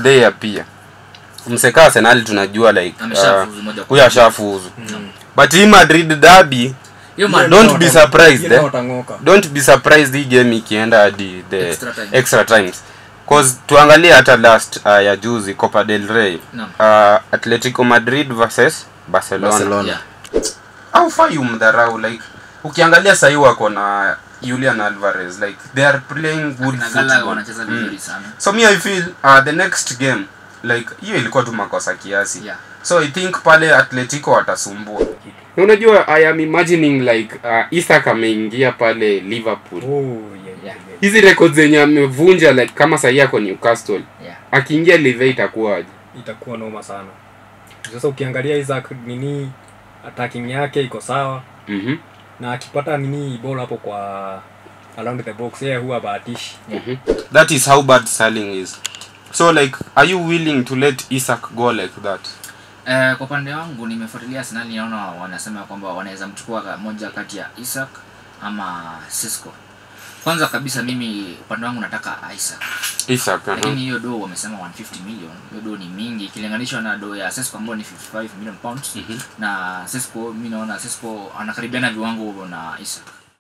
They pia mseka Arsenal tunajua like huyu ashafuzu. But hii Madrid derby, don't be surprised. Don't be surprised hii game ikienda hadi the extra times. Cause tuangalie hata last ya juzi Copa del Rey, Atletico Madrid versus Barcelona. Yeah. How far you mdharau like ukiangalia sasa wako na Julian Alvarez, like they are playing good football. So me I feel the next game like hiyo ilikuwa tu makosa kiasi. So I think pale Atletico watasumbua. Unajua I am imagining like Isak ameingia pale Liverpool. Hizi records zenye amevunja like kama sasa yako Newcastle. Akiingia Liverpool itakuwaje? Itakuwa noma sana. Sasa ukiangalia Isak nini attacking yake iko sawa. Na akipata nini ball hapo kwa around the box yeye huwa bahatishi. That is how bad Sterling is. So like are you willing to let Isak go like that? Kwa pande wangu nimefuatilia Arsenal, naona wanasema kwamba wanaweza mchukua moja kati ya Isak ama Sisco. Kwanza kabisa mimi upande wangu nataka Isak. Lakini hiyo do wamesema 150 million. Hiyo do ni mingi ikilinganishwa na do ya Sisco ambayo ni 55 million pounds. Na Sisco mimi naona Sisco anakaribiana viwango na Isak.